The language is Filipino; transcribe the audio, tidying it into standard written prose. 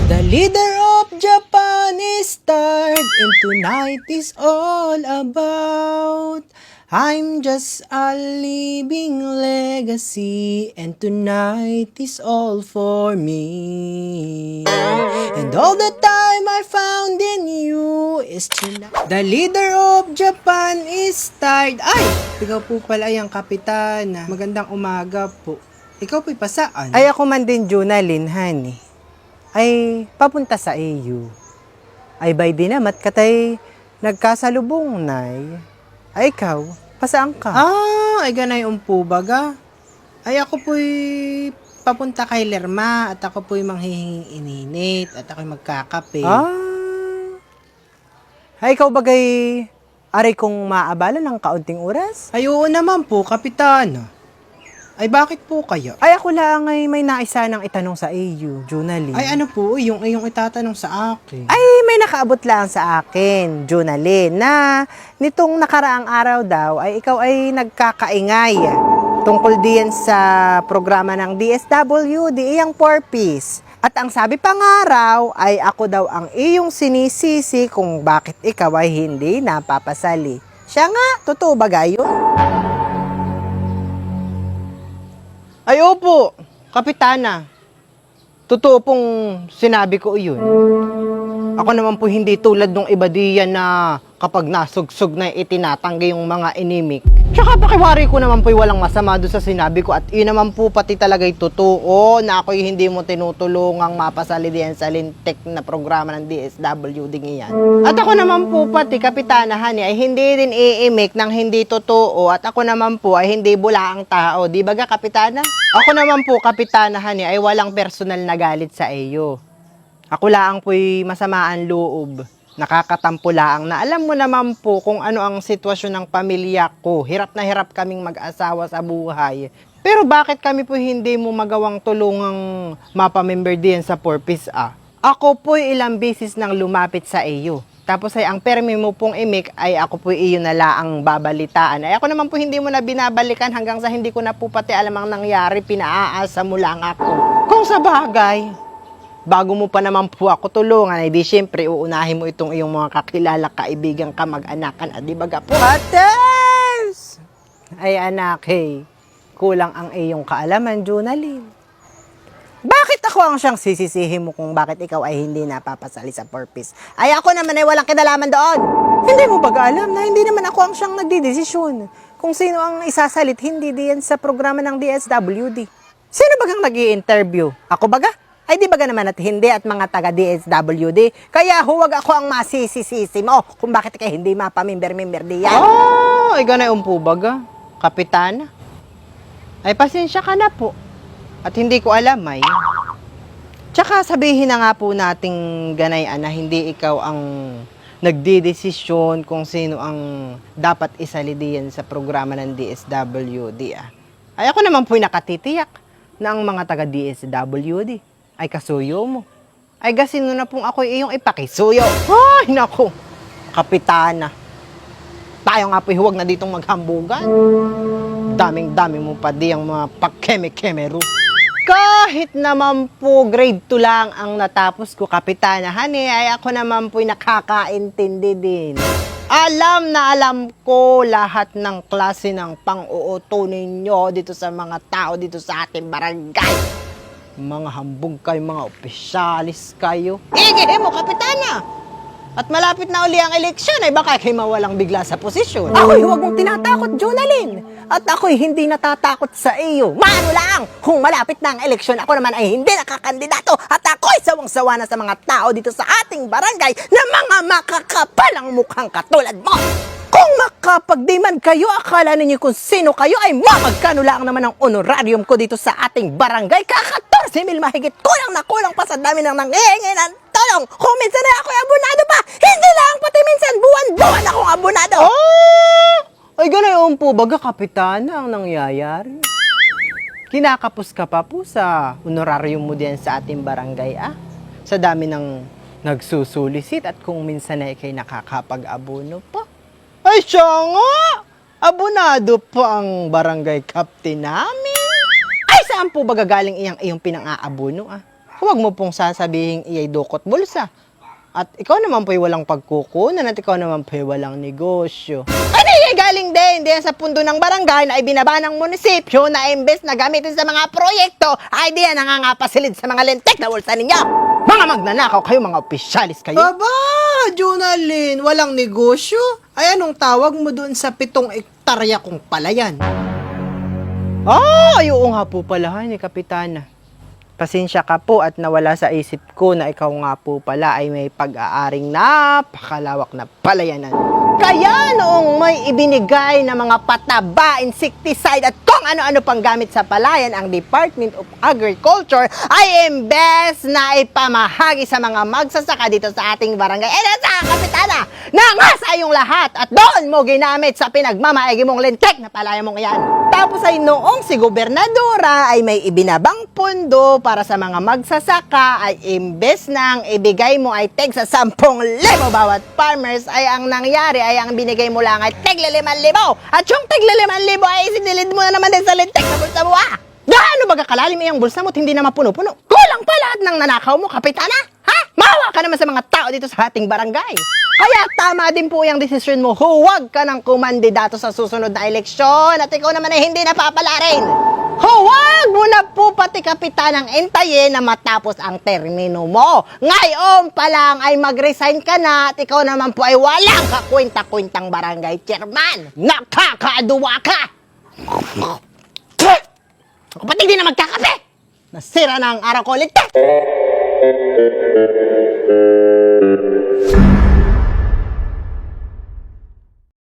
The leader of Japan is tired, and tonight is all about. I'm just a living legacy, and tonight is all for me. And all the time I found in you is tonight. The leader of Japan is tired. Ay! Ikaw po pala yung kapitan. Magandang umaga po. Ikaw po'y pasaan? Ay, ako man din, Junalyn, honey. Ay, papunta sa AU. Ay, by dinamat katay nagkasalubong, nay. Ay, ikaw, pasaan ka? Ay ganay po baga. Ay ako po'y papunta kay Lerma at ako po'y manghihinging ininit at ako'y magkakape. Ay, ikaw bagay, aray kong maabala ng kaunting oras? Ay oo naman po, kapitan. Ay bakit po kaya? Ay, ako lang ay may naisa ng itanong sa AU, Junalyn. Ay ano po, yung itatanong sa akin. Ay, may nakaabot lang sa akin, Junalyn, na nitong nakaraang araw daw ay ikaw ay nagkakaingay tungkol diyan sa programa ng DSWD, iyang 4-piece. At ang sabi pa nga raw ay ako daw ang iyong sinisisi kung bakit ikaw ay hindi napapasali. Siya nga, totoo ba gayon? Ay opo, kapitana. Totoo pong sinabi ko iyon. Ako naman po hindi tulad nung iba diyan na kapag nasugsog na itinatanggi yung mga inimik. Tsaka pakiwari ko naman po walang masama doon sa sinabi ko at yun naman po pati talaga'y totoo na ako'y hindi mo tinutulungang mapasali diyan sa lintik na programa ng DSWD ngayon. At ako naman po pati kapitana honey ay hindi din iimik ng hindi totoo at ako naman po ay hindi bulaang tao. Di ba ga kapitana? Ako naman po kapitana honey ay walang personal na galit sa iyo. Ako laang po'y masamaan loob. Nakakatampo laang na alam mo naman po kung ano ang sitwasyon ng pamilya ko. Hirap na hirap kaming mag-asawa sa buhay. Pero bakit kami po hindi mo magawang tulungang mapamember din sa 4-piece Ako po'y ilang beses nang lumapit sa iyo. Tapos ay ang permi mo pong imik ay ako po iyo na laang babalitaan. Ay ako naman po hindi mo na binabalikan hanggang sa hindi ko na po pati alam ang nangyari. Pinaaasa mo lang ako. Kung sa bagay, bago mo pa naman po ako tulungan, ay di syempre uunahin mo itong iyong mga kakilala, kaibigan ka, mag-anakan, di ba po? Ates! Ay anak, hey, kulang ang iyong kaalaman, Junalyn. Bakit ako ang siyang sisisihin mo kung bakit ikaw ay hindi napapasali sa 4-piece? Ay ako naman ay walang kinalaman doon. Hindi mo ba alam na hindi naman ako ang siyang nagdidesisyon kung sino ang isasalit hindi diyan sa programa ng DSWD? Sino bagang nag-i-interview? Ako baga? Ay di baga naman at hindi at mga taga-DSWD. Kaya huwag ako ang masisisisi mo kung bakit kayo hindi mapamimber-member diyan. Ay ganay po baga, kapitana. Ay pasensya ka na po. At hindi ko alam ay. Tsaka sabihin na nga po nating ganay na hindi ikaw ang nagdidesisyon kung sino ang dapat isali diyan sa programa ng DSWD Ay ako naman po'y nakatitiyak na ang mga taga-DSWD ay kasuyo mo. Ay gasino na pong ako iyong ipakisuyo. Ay naku, kapitana. Tayo nga po'y huwag na ditong maghambugan. Daming-dami mo pa di ang mga pakeme-kemero. Kahit naman po grade 2 lang ang natapos ko, kapitana honey, ay ako naman po'y nakakaintindi din. Alam na alam ko lahat ng klase ng pang-uuto ninyo dito sa mga tao dito sa ating barangay. Mga hambog kayo, mga opisyalis kayo. Igihin mo, kapitana! At malapit na uli ang eleksyon, ay baka kayo mawalang bigla sa posisyon. Ako'y huwag mong tinatakot, Junalyn. At ako'y hindi natatakot sa iyo. Mano lang, kung malapit na ang eleksyon, ako naman ay hindi nakakandidato. At ako'y sawang-sawa na sa mga tao dito sa ating barangay na mga makakapalang mukhang katulad mo. Kung makapagdemand kayo, akala ninyo kung sino kayo ay mamagkano lang naman ang honorarium ko dito sa ating barangay. Kaka-14,000 mahigit, kulang na kulang pa sa dami ng nanghihingi ng tulong. Kung minsan na ako'y abonado pa, hindi lang pati minsan buwan-buwan akong abonado. Ay ganoon po baga, kapitana, ang nangyayari. Kinakapos ka pa po sa honorarium mo din sa ating barangay sa dami ng nagsusulisit at kung minsan na ikay nakakapag-abono pa. Ay siya nga! Abonado pa ang barangay captain namin. Ay saan po ba gagaling iyong pinang-aabono huwag mo pong sasabihin iyay dukot bulsa. At ikaw naman po'y walang pagkukunan at ikaw naman po'y walang negosyo. Ano iyay galing din? Diyan sa pundo ng barangay na ibinaba ng munisipyo na imbes na gamitin sa mga proyekto, ay diyan nangangapasilid sa mga lentek na bulsa ninyo. Mga magnanakaw kayo, mga opisyalis kayo. Aba, Jonalyn, walang negosyo? Ay, anong tawag mo doon sa 7 ektarya kong palayan? Ay, oo nga po pala, ni Kapitana. Pasensya ka po at nawala sa isip ko na ikaw nga po pala ay may pag-aaring napakalawak na palayanan. Kaya noong may ibinigay na mga pataba, insecticide at kung ano-ano pang gamit sa palayan ang Department of Agriculture ay imbes na ipamahagi sa mga magsasaka dito sa ating barangay. Nasa Kapitana, nangasa yung lahat at doon mo ginamit sa pinagmamaigi mong lintik na palayan mong iyan. Tapos ay noong si Gobernadora ay may ibinabang pondo para sa mga magsasaka ay imbes nang ibigay mo ay teg sa 10,000 bawat farmers ay ang nangyari ay ang binigay mo lang ay teg 5,000 at yung teg 5,000 ay isinilid mo na naman din sa lintik na bulsa mo Gaano ba kakalalim iyang bulsa mo at hindi na mapuno-puno? Kulang pa lahat ng nanakaw mo, Kapitana? Ha? Maawa ka naman sa mga tao dito sa ating barangay. Kaya tama din po yung desisyon mo, huwag ka ng kumandidato sa susunod na eleksyon at ikaw naman ay hindi napapala rin. Huwag mo na po pati Kapitanang intayin na matapos ang termino mo. Ngayon pa lang ay mag-resign ka na at ikaw naman po ay walang kakwenta-kwentang barangay chairman. Nakakaaduwa ka! Kapatid din na magkakape! Nasira na ang araw ko ulit.